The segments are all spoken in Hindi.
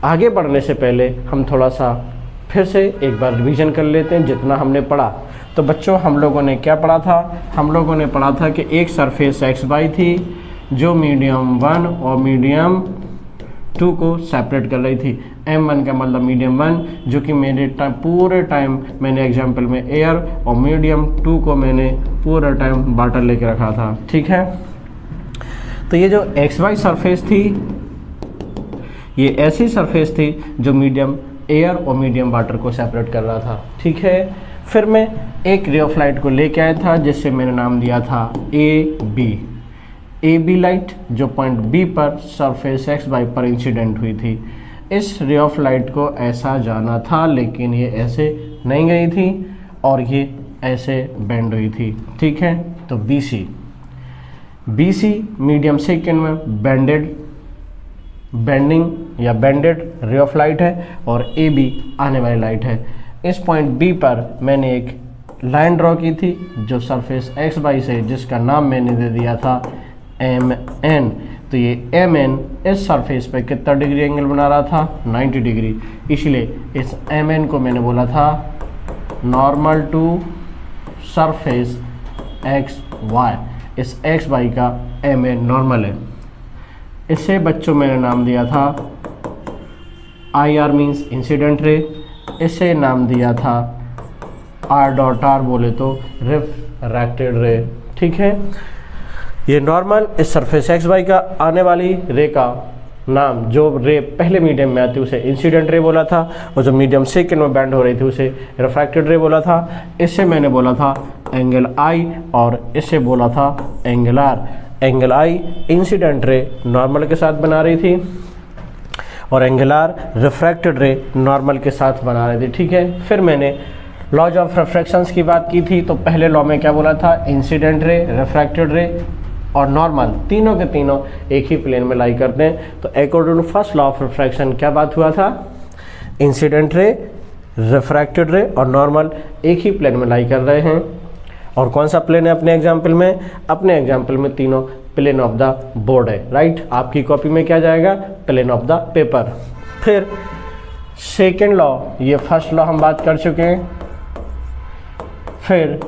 आगे बढ़ने से पहले हम थोड़ा सा फिर से एक बार रिवीजन कर लेते हैं जितना हमने पढ़ा। तो बच्चों हम लोगों ने क्या पढ़ा था? हम लोगों ने पढ़ा था कि एक सरफेस एक्स वाई थी जो मीडियम 1 और मीडियम 2 को सेपरेट कर रही थी। M1 का मतलब मीडियम 1 जो कि मेरे पूरे टाइम मैंने एग्जाम्पल में एयर, और मीडियम 2 को मैंने पूरा टाइम वाटर लेके रखा था। ठीक है, तो ये जो एक्स वाई सरफेस थी ये ऐसी सरफेस थी जो मीडियम एयर और मीडियम वाटर को सेपरेट कर रहा था। ठीक है, फिर मैं एक रे ऑफ लाइट को लेके आया था जिससे मैंने नाम दिया था ए बी लाइट, जो पॉइंट बी पर सरफेस एक्स वाई पर इंसिडेंट हुई थी। इस रे ऑफ लाइट को ऐसा जाना था लेकिन ये ऐसे नहीं गई थी और ये ऐसे बेंड हुई थी। ठीक है, तो बी सी मीडियम सेकेंड में बेंडिंग या बेंडेड रे ऑफ लाइट है और ए बी आने वाली लाइट है। इस पॉइंट बी पर मैंने एक लाइन ड्रॉ की थी जो सरफेस एक्स वाई से, जिसका नाम मैंने दे दिया था एम एन। तो ये एम एन इस सरफेस पे कितना डिग्री एंगल बना रहा था? 90 डिग्री। इसलिए इस एम एन को मैंने बोला था normal to surface x y. इस एक्स वाई का एम एन नॉर्मल है। इसे बच्चों मैंने नाम दिया था I R means incident ray. इसे नाम दिया था आर डॉट आर बोले तो रिफ्रैक्टेड रे। ठीक है, ये नॉर्मल इस सरफेस एक्स वाई का आने वाली रे का नाम, जो रे पहले मीडियम में आती उसे इंसिडेंट रे बोला था, और जो मीडियम सेकेंड में बैंड हो रही थी उसे रिफ्रैक्टेड रे बोला था। इससे मैंने बोला था एंगल आई और इससे बोला था angle r. Angle i incident ray normal के साथ बना रही थी और angle r refracted ray normal के साथ बना रही थी। ठीक है, फिर मैंने लॉज ऑफ रिफ्रैक्शंस की बात की थी। तो पहले लॉ में क्या बोला था? इंसिडेंट रे, रिफ्रैक्टेड रे और नॉर्मल तीनों के तीनों एक ही प्लेन में लाई करते हैं। तो according to first law of refraction क्या बात हुआ था? इंसिडेंट रे, रिफ्रैक्टेड रे और नॉर्मल एक ही प्लेन में लाई कर रहे हैं। और कौन सा प्लेन है अपने एग्जाम्पल में? अपने एग्जाम्पल में तीनों प्लेन ऑफ द बोर्ड है। राइट, आपकी कॉपी में क्या जाएगा? Plane of the paper. फिर सेकेंड लॉ, ये फर्स्ट लॉ हम बात कर चुके हैं। फिर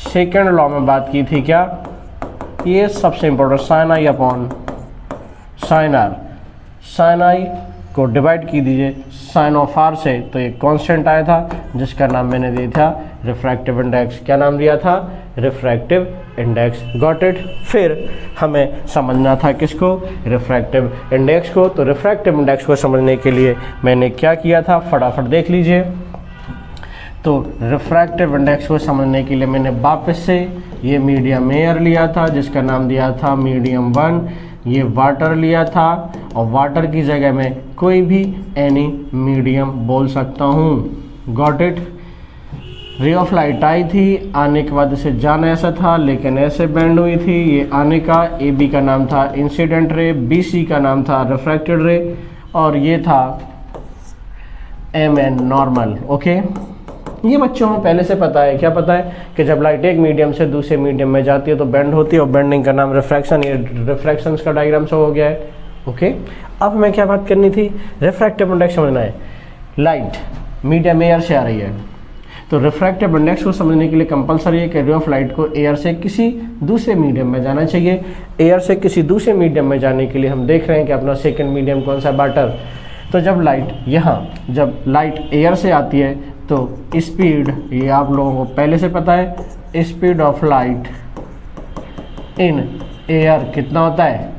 सेकेंड लॉ में बात की थी क्या? ये सबसे important, sine i upon sine r. Sine i को डिवाइड की दीजिए साइन ऑफ आर से, तो एक कांस्टेंट आया था जिसका नाम मैंने दिया था रिफ्रैक्टिव इंडेक्स। क्या नाम दिया था? Refractive index. Got it. फिर हमें समझना था किसको? रिफ्रैक्टिव इंडेक्स को। तो रिफ्रैक्टिव इंडेक्स को समझने के लिए मैंने क्या किया था फटाफट देख लीजिए। तो रिफ्रैक्टिव इंडेक्स को समझने के लिए मैंने वापस से ये मीडियम एयर लिया था जिसका नाम दिया था मीडियम 1, ये वाटर लिया था और वाटर की जगह में कोई भी एनी मीडियम बोल सकता हूँ। Got it. Ray of light आई थी, आने के बाद इसे जाना ऐसा था लेकिन ऐसे बेंड हुई थी। ये आने का ए बी का नाम था इंसिडेंट रे, बी सी का नाम था रिफ्रैक्टेड रे और ये था एम एन नॉर्मल। ओके, ये बच्चों को पहले से पता है। क्या पता है? कि जब लाइट एक मीडियम से दूसरे मीडियम में जाती है तो बेंड होती है और बेंडिंग का नाम रिफ्रैक्शन। ये रिफ्रैक्शंस का डायग्राम शो हो गया है। ओके, अब हमें क्या बात करनी थी? रिफ्रैक्टिव इंडेक्स समझना है। लाइट मीडियम एयर से आ रही है तो रिफ्रैक्टिव इंडेक्स को समझने के लिए कंपलसरी है कि रे ऑफ लाइट को एयर से किसी दूसरे मीडियम में जाना चाहिए। एयर से किसी दूसरे मीडियम में जाने के लिए हम देख रहे हैं कि अपना सेकेंड मीडियम कौन सा? वाटर। तो जब लाइट एयर से आती है तो स्पीड, ये आप लोगों को पहले से पता है, speed of light in air कितना होता है?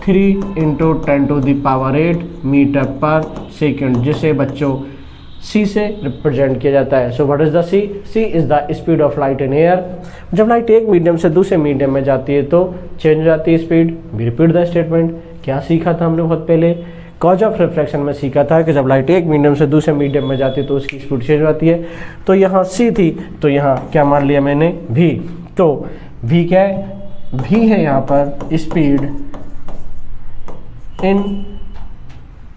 3 × 10⁸ मीटर पर सेकेंड, जिसे बच्चों c से रिप्रेजेंट किया जाता है। So what is the c? c is the speed of light in air. जब लाइट एक मीडियम से दूसरे मीडियम में जाती है तो चेंज हो जाती है speed. We repeat the statement. क्या सीखा था हमने बहुत पहले? कॉज ऑफ रिफ्लेक्शन में सीखा था कि जब लाइट एक मीडियम से दूसरे मीडियम में जाती है तो उसकी स्पीड चेंज होती है। तो यहाँ c थी तो यहाँ क्या मान लिया मैंने? v। तो v क्या है? v है यहाँ पर स्पीड इन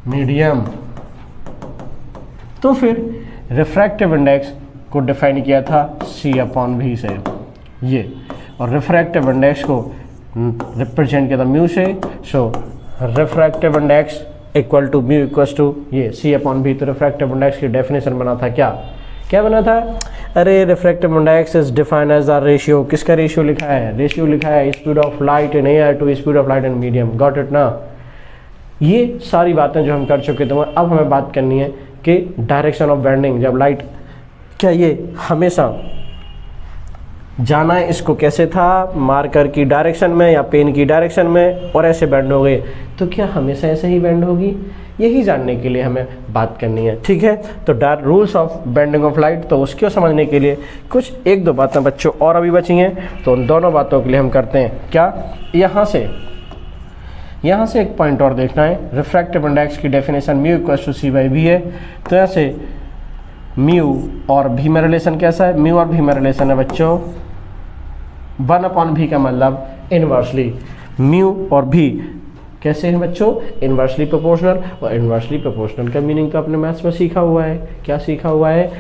मीडियम। तो फिर रिफ्रैक्टिव इंडेक्स को डिफाइन किया था c/v से ये, और रिफ्रैक्टिव इंडेक्स को रिप्रेजेंट किया था म्यू से। So refractive index equal to mu equal to ये सी अपॉन बी। तो रिफ्रैक्टिव इंडेक्स की डेफिनेशन बना था क्या बना था? अरे refractive index is defined as the ratio. किसका रेशियो लिखा है? रेशियो लिखा है speed of light in air to speed of light in medium. Got it ना? ये सारी बातें जो हम कर चुके थे, अब हमें बात करनी है कि डायरेक्शन ऑफ बेंडिंग। जब लाइट, क्या ये हमेशा जाना है इसको कैसे था? मार्कर की डायरेक्शन में या पेन की डायरेक्शन में, और ऐसे बेंड हो गए, तो क्या हमेशा ऐसे ही बेंड होगी? यही जानने के लिए हमें बात करनी है, ठीक है। तो rules of bending of light, तो उसको समझने के लिए कुछ एक दो बातें बच्चों और अभी बची हैं, तो उन दोनों बातों के लिए हम करते हैं क्या, यहाँ से एक पॉइंट और देखना है। रिफ्रैक्टिव इंडेक्स की definition mu equal to c by v है। तो ऐसे म्यू और भी में रिलेशन कैसा है? म्यू और भी में रिलेशन है बच्चों 1 अपॉन भी का मतलब इनवर्सली। म्यू और भी कैसे हैं बच्चों? Inversely proportional. और इनवर्सली प्रोपोर्शनल का मीनिंग तो अपने मैथ्स में सीखा हुआ है। क्या सीखा हुआ है?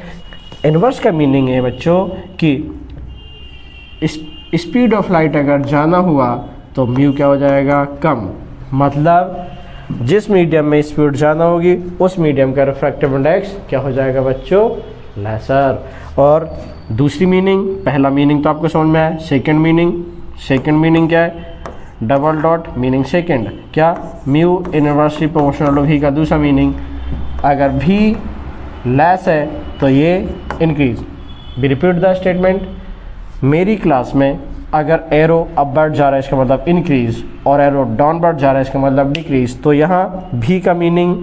इनवर्स का मीनिंग है बच्चों कि स्पीड ऑफ लाइट अगर ज़्यादा हुआ तो म्यू क्या हो जाएगा? कम। मतलब जिस मीडियम में स्पीड ज़्यादा होगी उस मीडियम का रिफ्रैक्टिव इंडेक्स क्या हो जाएगा बच्चों? लेसर। और दूसरी मीनिंग, पहला मीनिंग तो आपको समझ में आया। सेकंड मीनिंग क्या है? डबल डॉट मीनिंग सेकंड, क्या? म्यू इनवर्सली प्रोपोर्शनल भी का दूसरा मीनिंग, अगर भी लेस है तो ये increase. We repeat the statement. मेरी क्लास में अगर एरो अपवर्ड जा रहा है इसका मतलब इंक्रीज, और एरो डाउनवर्ड जा रहा है इसका मतलब डिक्रीज। तो यहाँ भी का मीनिंग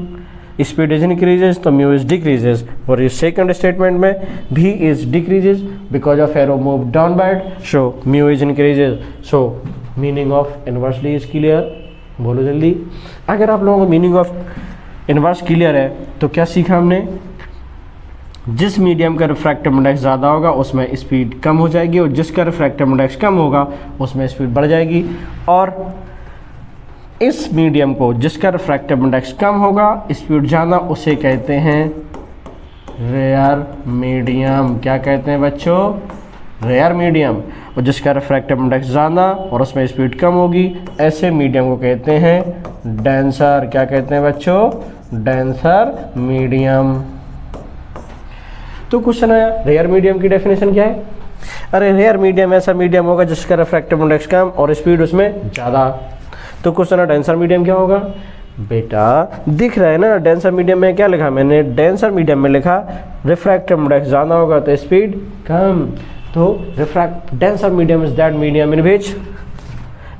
स्पीड इज इंक्रीजेज तो म्यू इज डिक्रीजेज। और इस सेकंड स्टेटमेंट में भी is decreases because of arrow move downward, so mu is increases. So meaning of inversely is clear. बोलो जल्दी। अगर आप लोगों को मीनिंग ऑफ इनवर्स क्लियर है तो क्या सीखा हमने? जिस मीडियम का रिफ्रैक्टिव इंडेक्स ज़्यादा होगा उसमें स्पीड कम हो जाएगी, और जिसका रिफ्रैक्टिव इंडेक्स कम होगा उसमें स्पीड बढ़ जाएगी। और इस मीडियम को जिसका रिफ्रैक्टिव इंडेक्स कम होगा, स्पीड ज़्यादा, उसे कहते हैं रेयर मीडियम। क्या कहते हैं बच्चों? Rare medium. और जिसका रिफ्रैक्टिव इंडेक्स ज़्यादा और उसमें स्पीड कम होगी, ऐसे मीडियम को कहते हैं डेंसर। क्या कहते हैं बच्चों? Denser medium. तो क्वेश्चन आया, रेयर मीडियम की डेफिनेशन क्या है? अरे रेयर मीडियम ऐसा मीडियम होगा जिसका रिफ्रैक्टिव इंडेक्स कम और स्पीड उसमें ज़्यादा। तो क्वेश्चन है डेंसर मीडियम क्या होगा? बेटा दिख रहा है ना, डेंसर मीडियम में क्या लिखा मैंने? डेंसर मीडियम में लिखा रिफ्रैक्टिव इंडेक्स ज़्यादा होगा तो स्पीड कम। तो denser medium is that medium in which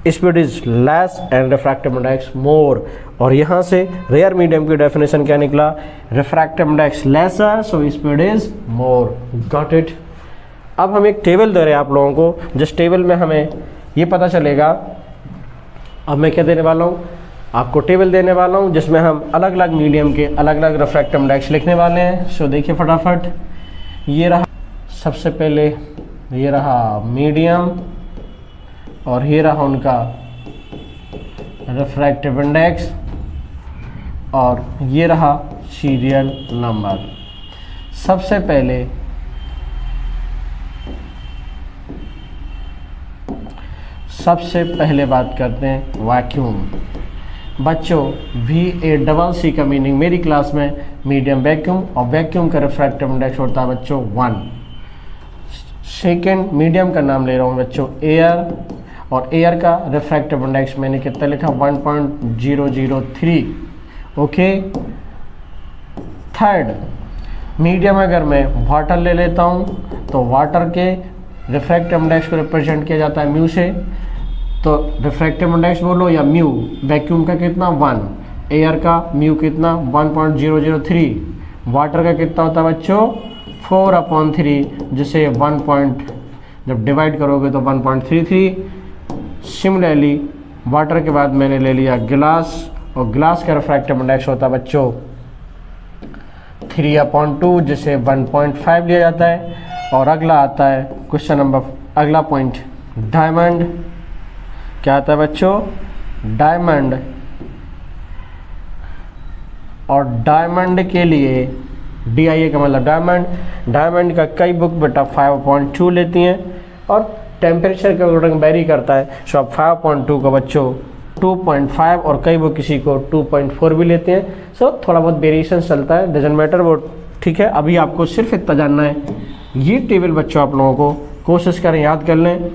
speed is less and refractive index more. और यहाँ से रेयर मीडियम की डेफिनेशन क्या निकला? Refractive index lesser so speed is more. Got it. अब हम एक टेबल दे रहे हैं आप लोगों को, जिस टेबल में हमें ये पता चलेगा। अब मैं क्या देने वाला हूँ? आपको टेबल देने वाला हूँ जिसमें हम अलग अलग मीडियम के अलग अलग रिफ्रैक्टिव इंडेक्स लिखने वाले हैं। सो देखिए फटाफट, ये रहा सबसे पहले, ये रहा मीडियम और ये रहा उनका रिफ्रैक्टिव इंडेक्स, और ये रहा सीरियल नंबर। सबसे पहले बात करते हैं वैक्यूम। बच्चों VACC का मीनिंग मेरी क्लास में मीडियम वैक्यूम, और वैक्यूम का रिफ्रैक्टिव इंडेक्स होता है बच्चों 1। सेकेंड मीडियम का नाम ले रहा हूँ बच्चों एयर, और एयर का रिफ्रैक्टिव इंडेक्स मैंने कितना लिखा? 1.003। ओके। थर्ड मीडियम अगर मैं वाटर ले लेता हूँ तो वाटर के रिफ्रैक्टिव इंडेक्स को रिप्रेजेंट किया जाता है म्यू से। तो रिफ्रैक्टिव इंडेक्स बोलो या म्यू, वैक्यूम का कितना? 1, एयर का म्यू कितना? 1.003, वाटर का कितना होता है बच्चों? 4/3, जिसे 1 जब डिवाइड करोगे तो 1.33। सिमिलरली वाटर के बाद मैंने ले लिया गिलास, और गिलास का रिफ्रैक्टिव इंडेक्स होता है बच्चों 3/2, जिसे 1.5 लिया जाता है। और अगला आता है क्वेश्चन नंबर, अगला पॉइंट डायमंड। क्या आता है बच्चों? डायमंड। और डायमंड के लिए DIA का मतलब डायमंड का कई बुक बेटा 5.2 लेती हैं, और टेम्परेचर के अकॉर्डिंग वेरी करता है। सो अब 5.2 को बच्चों 2.5 और कई वो किसी को 2.4 भी लेते हैं। सो थोड़ा बहुत वेरिएशन चलता है, डजेंट मैटर वो, ठीक है। अभी आपको सिर्फ इतना जानना है, ये टेबल बच्चों आप लोगों को कोशिश करें याद कर लें।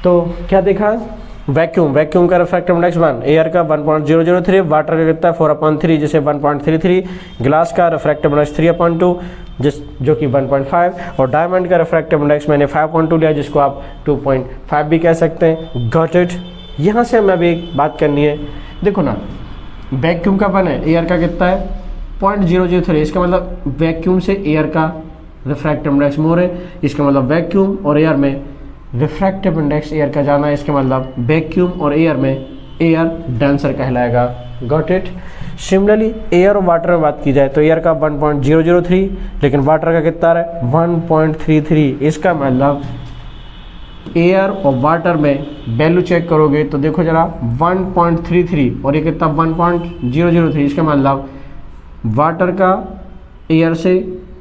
तो क्या देखा, वैक्यूम का रिफ्रैक्टिव इंडेक्स 1, एयर का 1.003, वाटर का कितना है 4/3 जिसे 1.33, ग्लास का रिफ्रैक्टिव इंडेक्स 3/2 जो कि 1.5, और डायमंड का रिफ्रैक्टिव इंडेक्स मैंने 5.2 लिया जिसको आप 2.5 भी कह सकते हैं। Got it. यहाँ से हमें अभी एक बात करनी है, देखो ना, वैक्यूम का 1 है, एयर का कितना है 0.003, इसका मतलब वैक्यूम से एयर का रिफ्रैक्टिव इंडेक्स मोर है, इसका मतलब वैक्यूम और एयर में रिफ्रैक्टिव इंडेक्स एयर का जाना है, इसका मतलब वैक्यूम और एयर में एयर डेंसर कहलाएगा। Got it. सिमिलरली एयर और वाटर में बात की जाए तो एयर का 1.003 लेकिन वाटर का कितना है 1.33, इसका मतलब एयर और वाटर में वैल्यू चेक करोगे तो देखो जरा 1.33 और ये कितना 1.003, इसका मतलब वाटर का एयर से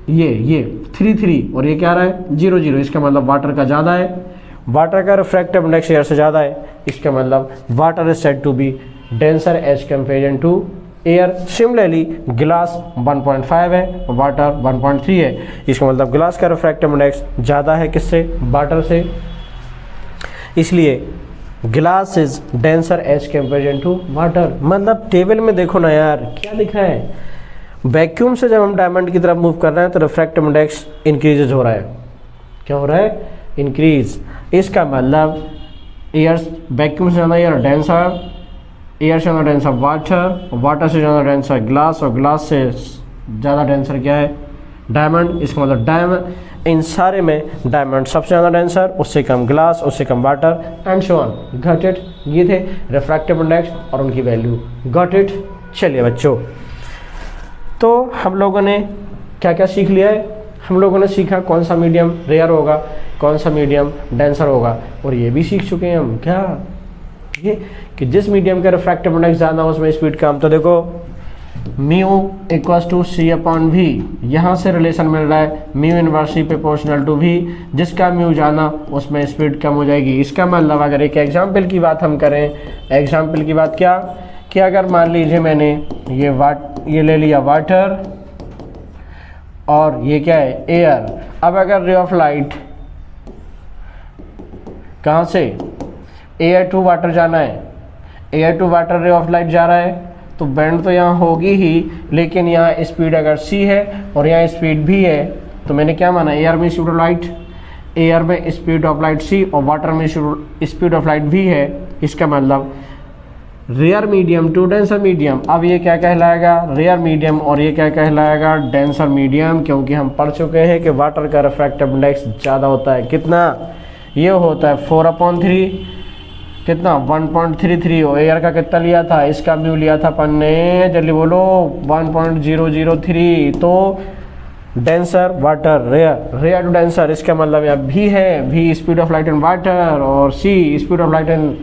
ये 33 और ये क्या रहा है 0.0, इसका मतलब वाटर का ज़्यादा है, वाटर का रिफ्रैक्टिव इंडेक्स एयर से ज़्यादा है, इसका मतलब water is said to be denser as comparison to air. Similarly glass 1.5 है और वाटर 1.3 है, इसका मतलब ग्लास का रिफ्रैक्टिव इंडेक्स ज़्यादा है किससे, वाटर से, इसलिए glass is denser as comparison to water. मतलब टेबल में देखो ना यार क्या लिख रहा है, वैक्यूम से जब हम डायमंड की तरफ मूव कर रहे हैं तो रिफ्रैक्टिव इंडेक्स इंक्रीज हो रहा है, क्या हो रहा है इंक्रीज, इसका मतलब एयर वैक्यूम से ज़्यादा एयर डेंसर, एयर से ज़्यादा डेंसर वाटर, वाटर से ज़्यादा डेंसर ग्लास और ग्लास से ज़्यादा डेंसर क्या है डायमंड, इसका मतलब डायमंड, इन सारे में डायमंड सबसे ज़्यादा डेंसर, उससे कम ग्लास, उससे कम water and so on. Got it. ये थे रिफ्रैक्टिव इंडेक्स और उनकी वैल्यू। Got it. चलिए बच्चों, तो हम लोगों ने क्या क्या सीख लिया है, हम लोगों ने सीखा कौन सा मीडियम रेयर होगा, कौन सा मीडियम डेंसर होगा, और ये भी सीख चुके हैं हम क्या, ये कि जिस मीडियम का रिफ्रैक्टिव इंडेक्स ज़्यादा हो उसमें स्पीड कम। तो देखो म्यू इक्वल्स टू c/v, यहाँ से रिलेशन मिल रहा है mu inversely proportional to v, जिसका म्यू ज़्यादा उसमें स्पीड कम हो जाएगी। इसका मतलब अगर एक एग्जाम्पल की बात हम करें, एग्जाम्पल की बात क्या कि अगर मान लीजिए मैंने ये ले लिया वाटर और ये क्या है एयर, अब अगर रे ऑफ लाइट कहाँ से एयर टू वाटर जाना है, air to water ray of light जा रहा है तो बैंड तो यहाँ होगी ही, लेकिन यहाँ स्पीड अगर c है और यहाँ स्पीड v है तो मैंने क्या माना, एयर में स्पीड ऑफ लाइट, एयर में स्पीड ऑफ लाइट c और वाटर में स्पीड ऑफ लाइट v है, इसका मतलब rare medium to denser medium. अब ये क्या कहलाएगा रेयर मीडियम और ये क्या कहलाएगा डेंसर मीडियम, क्योंकि हम पढ़ चुके हैं कि वाटर का रिफ्रैक्टिव इंडेक्स ज़्यादा होता है, कितना ये होता है 4/3, कितना 1.33, और एयर का कितना लिया था, इसका म्यू लिया था अपन ने, जल्दी बोलो 1.003, तो denser water rare to denser, इसका मतलब यहाँ भी है, v speed of light in water और c speed of light in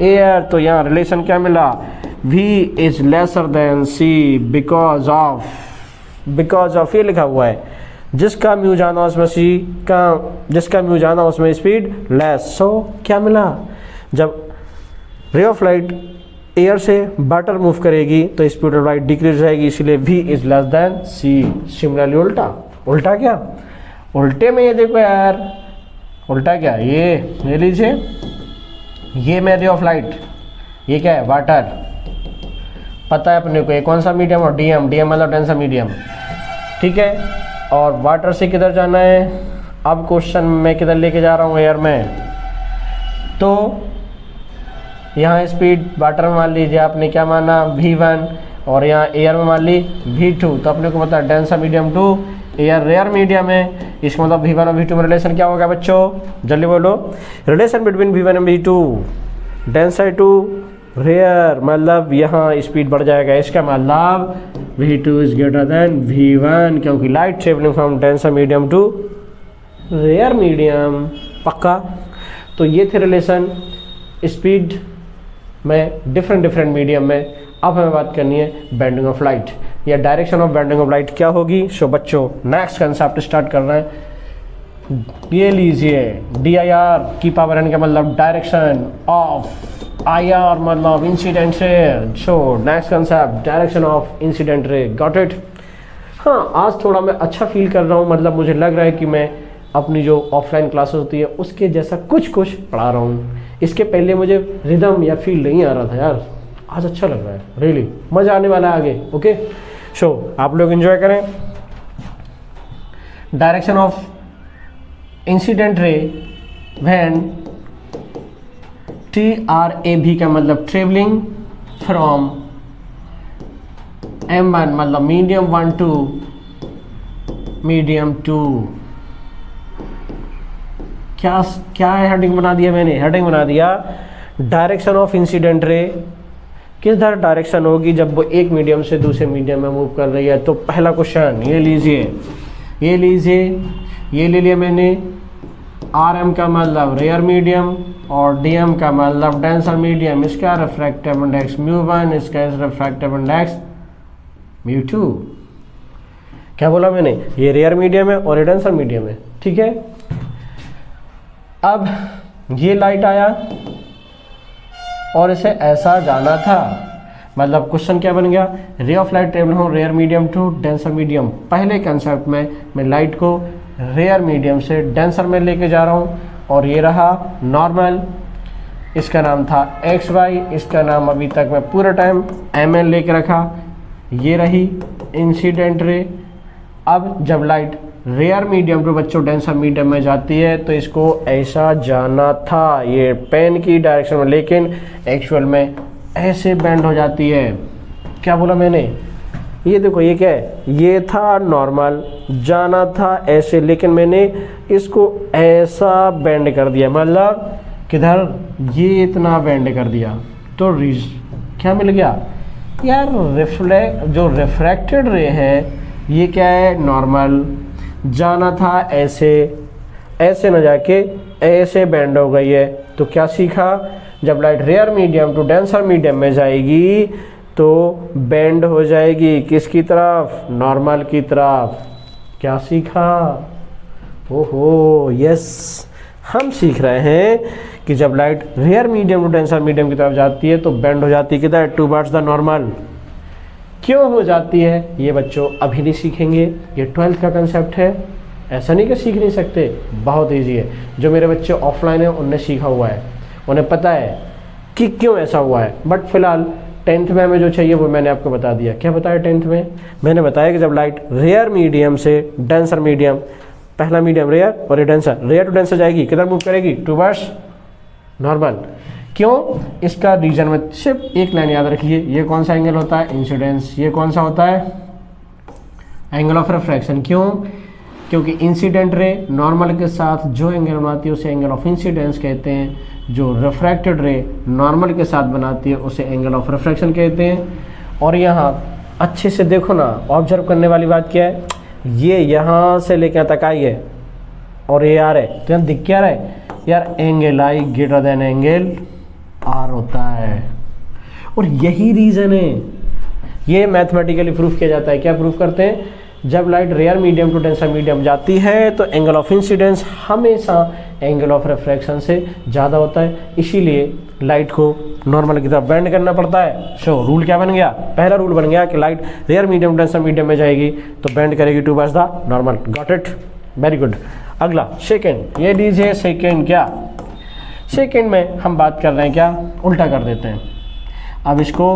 air, तो यहाँ रिलेशन क्या मिला v is lesser than c because of ये लिखा हुआ है जिसका म्यू जाना उसमें c का, जिसका म्यू जाना उसमें स्पीड लेस। सो क्या मिला, जब रे ऑफ लाइट एयर से वाटर मूव करेगी तो स्पीड ऑफ लाइट डिक्रीज रहेगी, इसलिए v is less than c। Similarly उल्टा क्या, उल्टे में ये देखो यार, उल्टा क्या, ये ले लीजिए, ये में रे ऑफ लाइट, ये क्या है वाटर, पता है अपने को ये कौन सा मीडियम, और डीएम मतलब डेंसर मीडियम, ठीक है, और वाटर से किधर जाना है, अब क्वेश्चन मैं किधर लेके जा रहा हूँ एयर में, तो यहाँ स्पीड वाटर में मान लीजिए आपने क्या माना v1 और यहाँ एयर में मान ली v2, तो अपने को पता है denser medium to air rare medium है, इसका मतलब v1 और v2 में रिलेशन क्या होगा बच्चों, जल्दी बोलो, relation between v1 and v2 denser to rare, मतलब यहाँ स्पीड बढ़ जाएगा, इसका मतलब v2 is greater than v1, क्योंकि light travelling from denser medium to rare medium, पक्का। तो ये थे रिलेशन स्पीड में डिफरेंट मीडियम में। अब हमें बात करनी है बेंडिंग ऑफ लाइट या direction of bending of light क्या होगी। सो बच्चों नेक्स्ट कंसेप्ट स्टार्ट कर रहे हैं, ये लीजिए DIR की पावर n का मतलब डायरेक्शन ऑफ IR मतलब incident ray. So next concept direction of incident ray, got it. हाँ, आज थोड़ा मैं अच्छा फील कर रहा हूँ, मतलब मुझे लग रहा है कि मैं अपनी जो ऑफलाइन क्लासेस होती है उसके जैसा कुछ कुछ पढ़ा रहा हूँ। इसके पहले मुझे रिदम या फील नहीं आ रहा था यार, आज अच्छा लग रहा है, रियली मज़ा आने वाला है आगे। ओके, सो आप लोग एंजॉय करें। Direction of incident ray when TRAV का मतलब ट्रेवलिंग फ्रॉम M1 मतलब मीडियम 1 टू मीडियम 2। क्या क्या है, हेडिंग बना दिया मैंने, हेडिंग बना दिया डायरेक्शन ऑफ इंसिडेंट रे किस तरह डायरेक्शन होगी जब वो एक मीडियम से दूसरे मीडियम में मूव कर रही है। तो पहला क्वेश्चन ये लीजिए, ये लीजिए, ये ले लिया मैंने। RM का मतलब रेयर मीडियम और DM का मतलब डेंसर मीडियम। इसका रिफ्रैक्टिव इंडेक्स μ1, इसका रिफ्रैक्टिव इंडेक्स μ2। क्या बोला मैंने, ये रेयर मीडियम है और ये डेंसर मीडियम है, ठीक है। अब ये लाइट आया और इसे ऐसा जाना था, मतलब क्वेश्चन क्या बन गया, रे ऑफ लाइट ट्रेवल हो rare medium to denser medium. पहले कंसेप्ट में मैं लाइट को रेयर मीडियम से डेंसर में लेके जा रहा हूँ और ये रहा नॉर्मल, इसका नाम था XY, इसका नाम अभी तक मैं पूरा टाइम ML लेके रखा। ये रही इंसिडेंट रे। अब जब लाइट रेयर मीडियम टू बच्चों डेंसर मीडियम में जाती है तो इसको ऐसा जाना था, ये पेन की डायरेक्शन में, लेकिन एक्चुअल में ऐसे बेंड हो जाती है। क्या बोला मैंने, ये देखो ये क्या है, ये था नॉर्मल, जाना था ऐसे, लेकिन मैंने इसको ऐसा बेंड कर दिया, मतलब किधर, ये इतना बेंड कर दिया। तो क्या मिल गया यार, जो रिफ्रैक्टेड रे है ये क्या है, नॉर्मल, जाना था ऐसे, ऐसे न जाके ऐसे बेंड हो गई है। तो क्या सीखा, जब light rare medium to denser medium में जाएगी तो बेंड हो जाएगी किसकी तरफ, नॉर्मल की तरफ। क्या सीखा, ओहो यस, हम सीख रहे हैं कि जब light rare medium to denser medium की तरफ जाती है तो बेंड हो जाती है किधर, टूवर्ड्स द नॉर्मल। क्यों हो जाती है ये बच्चों अभी नहीं सीखेंगे, ये 12th का कंसेप्ट है, ऐसा नहीं कि सीख नहीं सकते, बहुत ईजी है। जो मेरे बच्चे ऑफलाइन हैं उनने सीखा हुआ है, उन्हें पता है कि क्यों ऐसा हुआ है। बट फिलहाल 10th में हमें जो चाहिए वो मैंने आपको बता दिया। क्या बताया 10th में, मैंने बताया कि जब लाइट रेयर मीडियम से डेंसर मीडियम, पहला मीडियम रेयर और ये डेंसर, रेयर टू डेंसर जाएगी, किधर मूव करेगी, टूवर्ड्स नॉर्मल। क्यों, इसका रीजन में सिर्फ एक लाइन याद रखिए, ये कौन सा एंगल होता है, इंसिडेंस, ये कौन सा होता है, एंगल ऑफ रिफ्रैक्शन। क्यों, क्योंकि इंसिडेंट रे नॉर्मल के साथ जो एंगल बनाती है उसे एंगल ऑफ इंसिडेंस कहते हैं, जो रिफ्रैक्टेड रे नॉर्मल के साथ बनाती है उसे एंगल ऑफ रिफ्रैक्शन कहते हैं। और यहाँ अच्छे से देखो ना, ऑब्जर्व करने वाली बात क्या है, ये यहाँ से लेकर तक आई है और ये आर है, तो यहाँ दिख क्या रहा है यार, angle i greater than angle r होता है। और यही रीज़न है, ये मैथमेटिकली प्रूफ किया जाता है। क्या प्रूफ करते हैं, जब light rare medium to denser medium जाती है तो एंगल ऑफ इंसिडेंस हमेशा एंगल ऑफ रिफ्रैक्शन से ज़्यादा होता है, इसीलिए लाइट को नॉर्मल की तरफ बेंड करना पड़ता है। सो रूल क्या बन गया, पहला रूल बन गया कि light rare medium denser medium में जाएगी तो बेंड करेगी towards the normal. Got it, very good. अगला सेकेंड, ये लीजिए सेकेंड। क्या सेकेंड में हम बात कर रहे हैं, क्या उल्टा कर देते हैं। अब इसको